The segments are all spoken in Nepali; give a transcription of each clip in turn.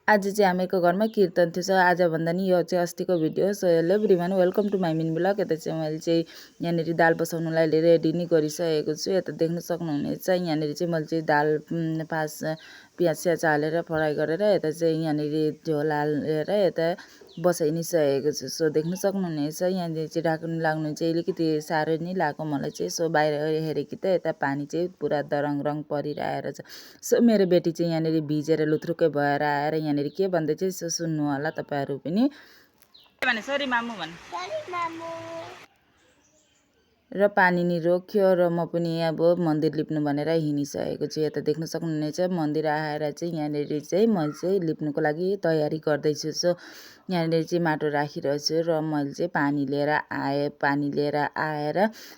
आज चाहिँ हामीको घरमा कीर्तन थियो। सो आजभन्दा नि यो चाहिँ अस्तिको video. So hello everyone, welcome to my mini blog. यता चाहिँ मैले चाहिँ यहाँनिर दाल बसाउनुलाई रेडी नै गरिसकेको छु। यता देख्न सक्नुहुनेछ यहाँनिर चाहिँ मैले चाहिँ दाल पियाज स्याज हालेर फ्राई गरेर यता चाहिँ यहाँनिर झोल हालेर यता बसाइ नै सकेको छु। सो देख्न सक्नुहुनेछ यहाँनिर चाहिँ ढाक्नु लाग्नु चाहिँ अलिकति साह्रो नै लाग्यो मलाई चाहिँ। सो बाहिर हेरेँ कि त यता पानी चाहिँ पुरा दरङ रङ परिरहेर छ। सो मेरो बेटी चाहिँ यहाँनिर भिजेर लुथ्रुकै भएर आएर यहाँनिर के भन्दै चाहिँ सो सुन्नु होला तपाईँहरू पनि। सरी मामु र पानी नि रोक्यो र म पनि अब मन्दिर लिप्नु भनेर हिँडिसकेको छु। यता देख्न सक्नुहुनेछ मन्दिर आएर चाहिँ यहाँनिर चाहिँ म चाहिँ लिप्नुको लागि तयारी गर्दैछु। सो यहाँनिर चाहिँ माटो राखिरहेको छु र मैले चाहिँ पानी लिएर आएँ। पानी लिएर आएर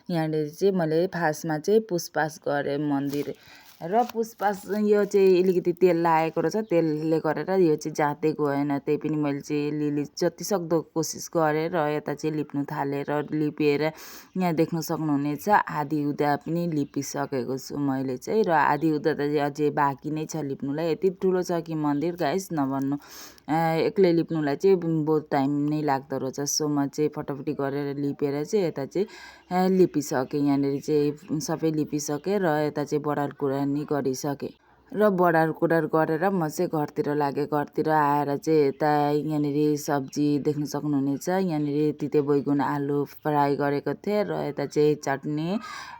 यहाँनिर चाहिँ मैले फासमा चाहिँ पुसपास गरेँ मन्दिर र पुसपास यो चाहिँ अलिकति तेल लागेको रहेछ। तेलले गरेर यो चाहिँ जाँदै गएन। त्यही पनि मैले चाहिँ अलिअलि जतिसक्दो कोसिस गरेँ र यता चाहिँ लिप्नु थालेँ र लिपेर यहाँ देख्न सक्नुहुनेछ आधी उदा पनि लिपिसकेको छु मैले चाहिँ। र आधी उदा त अझै बाँकी नै छ लिप्नुलाई। यति ठुलो छ कि मन्दिर गाइस नभन्नु। एक्लै लिप्नुलाई चाहिँ बहुत टाइम नै लाग्दो रहेछ। सो म चाहिँ फटाफटी गरेर लिपेर चाहिँ यता चाहिँ लिपिसकेँ। यहाँनिर चाहिँ सबै लिपिसकेँ र यता चाहिँ बढार कुरा नि गरिसकेँ र बढार कुडार गरेर म चाहिँ घरतिर लागेँ। घरतिर आएर चाहिँ यता यहाँनिर सब्जी देख्न सक्नुहुनेछ यहाँनिर तिते बैगुन आलु फ्राई गरेको थिएँ र यता चाहिँ चटनी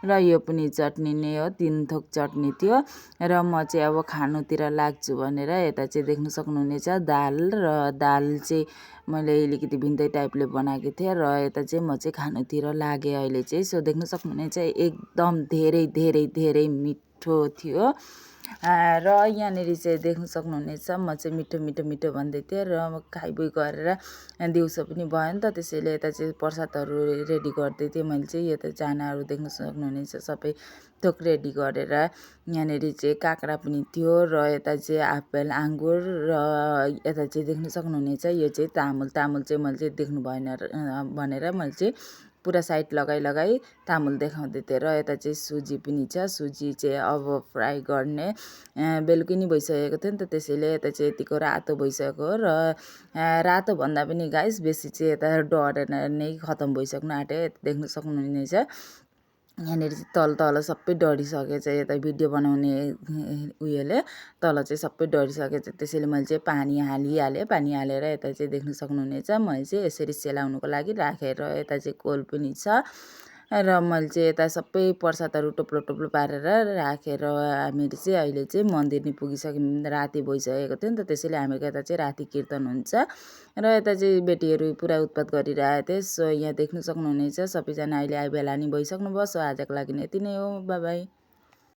र यो पनि चटनी नै हो, 3 थोक चटनी थियो। र म चाहिँ अब खानुतिर लाग्छु भनेर यता चाहिँ देख्न सक्नुहुनेछ दाल र दाल चाहिँ मैले अलिकति भिन्दै टाइपले बनाएको थिएँ र यता चाहिँ म चाहिँ खानुतिर लागेँ अहिले चाहिँ। सो देख्न सक्नुहुनेछ एकदम धेरै धेरै धेरै मिठो थियो। र यहाँनिर चाहिँ देख्न सक्नुहुनेछ म चाहिँ मिठो मिठो मिठो भन्दै थिएँ र खाइबुइ गरेर दिउँसो पनि भयो नि त। त्यसैले यता चाहिँ प्रसादहरू रेडी गर्दै थिएँ मैले चाहिँ। यता चानाहरू देख्न सक्नुहुनेछ सबै थोक रेडी गरेर यहाँनिर चाहिँ काँक्रा पनि थियो र यता चाहिँ आपेल आङ्गुर र यता चाहिँ देख्न सक्नुहुनेछ यो चाहिँ तामुल चाहिँ मैले चाहिँ देख्नु भएन भनेर मैले चाहिँ पुरा साइड लगाई तामुल देखाउँदै थिएँ। र यता चाहिँ सुजी पनि छ। सुजी चाहिँ अब फ्राई गर्ने बेलुकी नै भइसकेको थियो नि त। त्यसैले यता चाहिँ यतिको रातो भइसक्यो र रातो भन्दा पनि गाइस बेसी चाहिँ यता डढेर नै खतम भइसक्नु आँट्यो। यता देख्न सक्नुहुनेछ यहाँनिर चाहिँ तल सबै डढिसकेछ। यता भिडियो बनाउने उयोले तल चाहिँ सबै डढिसकेछ। त्यसैले मैले चाहिँ पानी हालिहालेँ। पानी हालेर यता चाहिँ देख्न सक्नुहुनेछ मैले चाहिँ यसरी सेलाउनुको लागि राखेर यता चाहिँ कोल पनि छ। र मैले चाहिँ यता सबै प्रसादहरू टोप्लो टोप्लो पारेर राखेर हामीहरू चाहिँ अहिले चाहिँ मन्दिर नि पुगिसक्यौँ। राति भइसकेको थियो नि त। त्यसैले हामीको यता चाहिँ राति कीर्तन हुन्छ र यता चाहिँ बेटीहरू पुरा उत्पात गरिरहेको थिए। सो यहाँ देख्न सक्नुहुनेछ सबैजना अहिले आइबेला नि भइसक्नुभयो। सो आजको लागि यति नै हो, बाई बाई।